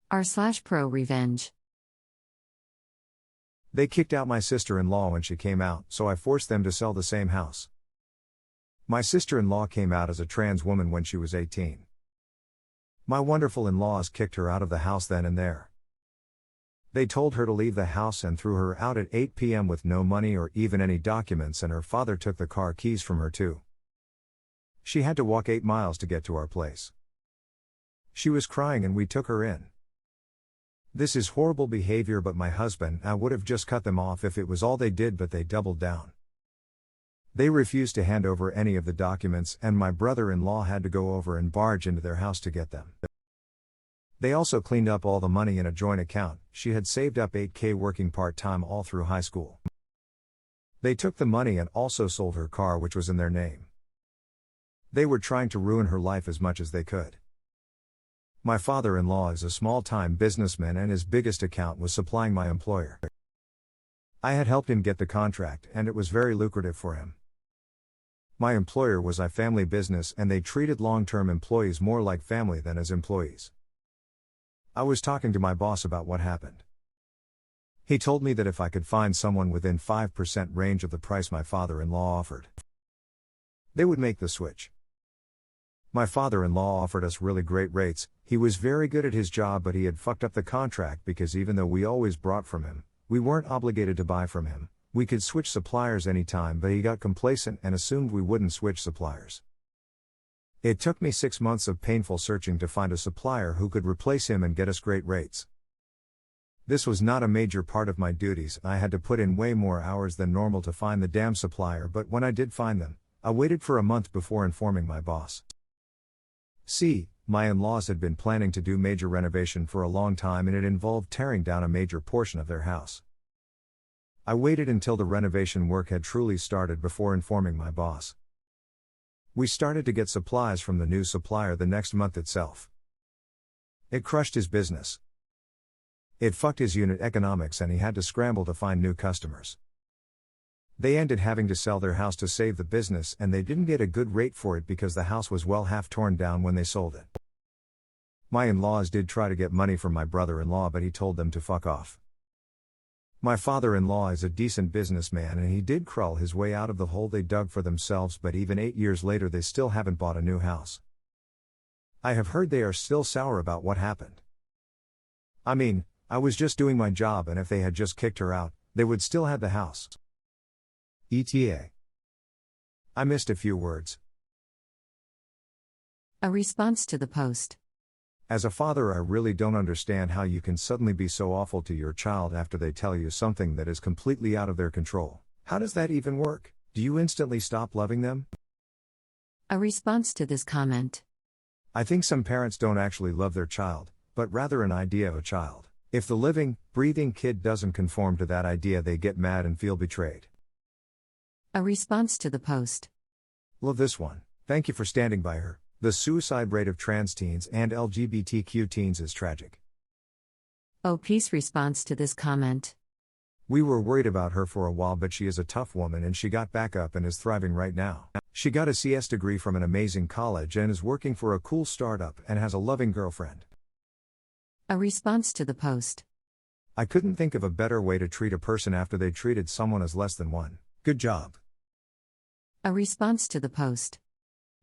r/ProRevenge. They kicked out my sister-in-law when she came out, so I forced them to sell the same house. My sister-in-law came out as a trans woman when she was 18. My wonderful in-laws kicked her out of the house then and there. They told her to leave the house and threw her out at 8 p.m. with no money or even any documents, and her father took the car keys from her too. She had to walk 8 miles to get to our place. She was crying and we took her in. This is horrible behavior, but my husband and I would have just cut them off if it was all they did, but they doubled down. They refused to hand over any of the documents, and my brother-in-law had to go over and barge into their house to get them. They also cleaned up all the money in a joint account. She had saved up $8,000 working part-time all through high school. They took the money and also sold her car, which was in their name. They were trying to ruin her life as much as they could. My father-in-law is a small-time businessman and his biggest account was supplying my employer. I had helped him get the contract and it was very lucrative for him. My employer was a family business and they treated long-term employees more like family than as employees. I was talking to my boss about what happened. He told me that if I could find someone within 5% range of the price my father-in-law offered, they would make the switch. My father-in-law offered us really great rates. He was very good at his job, but he had fucked up the contract because even though we always bought from him, we weren't obligated to buy from him. We could switch suppliers anytime, but he got complacent and assumed we wouldn't switch suppliers. It took me 6 months of painful searching to find a supplier who could replace him and get us great rates. This was not a major part of my duties. I had to put in way more hours than normal to find the damn supplier, but when I did find them, I waited for a month before informing my boss. See, my in-laws had been planning to do major renovation for a long time and it involved tearing down a major portion of their house. I waited until the renovation work had truly started before informing my boss. We started to get supplies from the new supplier the next month itself. It crushed his business. It fucked his unit economics and he had to scramble to find new customers. They ended having to sell their house to save the business and they didn't get a good rate for it because the house was well half torn down when they sold it. My in-laws did try to get money from my brother-in-law, but he told them to fuck off. My father-in-law is a decent businessman and he did crawl his way out of the hole they dug for themselves, but even 8 years later they still haven't bought a new house. I have heard they are still sour about what happened. I mean, I was just doing my job and if they had just kicked her out, they would still have the house. ETA. I missed a few words. A response to the post. As a father, I really don't understand how you can suddenly be so awful to your child after they tell you something that is completely out of their control. How does that even work? Do you instantly stop loving them? A response to this comment. I think some parents don't actually love their child, but rather an idea of a child. If the living, breathing kid doesn't conform to that idea, they get mad and feel betrayed. A response to the post. Love this one. Thank you for standing by her. The suicide rate of trans teens and LGBTQ teens is tragic. Oh, peace response to this comment. We were worried about her for a while, but she is a tough woman and she got back up and is thriving right now. She got a CS degree from an amazing college and is working for a cool startup and has a loving girlfriend. A response to the post. I couldn't think of a better way to treat a person after they treated someone as less than one. Good job. A response to the post.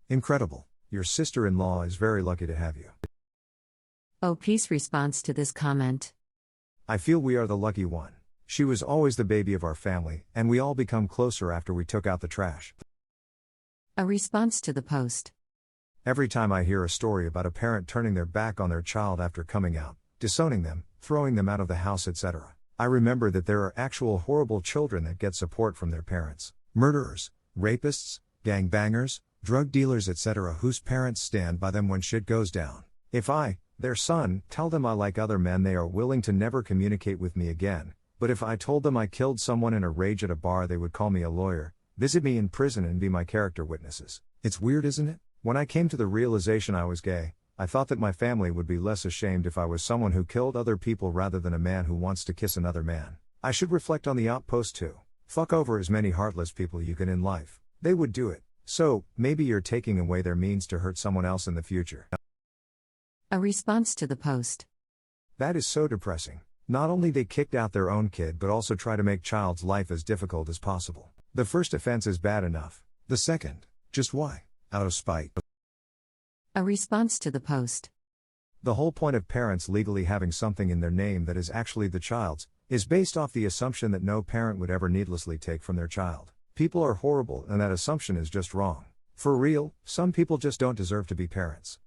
Incredible. Your sister-in-law is very lucky to have you. Oh, peace response to this comment. I feel we are the lucky one. She was always the baby of our family, and we all become closer after we took out the trash. A response to the post. Every time I hear a story about a parent turning their back on their child after coming out, disowning them, throwing them out of the house, etc., I remember that there are actual horrible children that get support from their parents. Murderers, rapists, gangbangers, drug dealers, etc., whose parents stand by them when shit goes down. If I, their son, tell them I like other men, they are willing to never communicate with me again, but if I told them I killed someone in a rage at a bar, they would call me a lawyer, visit me in prison and be my character witnesses. It's weird, isn't it? When I came to the realization I was gay, I thought that my family would be less ashamed if I was someone who killed other people rather than a man who wants to kiss another man. I should reflect on the outpost too. Fuck over as many heartless people you can in life. They would do it. So, maybe you're taking away their means to hurt someone else in the future. A response to the post. That is so depressing. Not only they kicked out their own kid but also try to make child's life as difficult as possible. The first offense is bad enough. The second, just why? Out of spite. A response to the post. The whole point of parents legally having something in their name that is actually the child's, is based off the assumption that no parent would ever needlessly take from their child. People are horrible and that assumption is just wrong. For real, some people just don't deserve to be parents.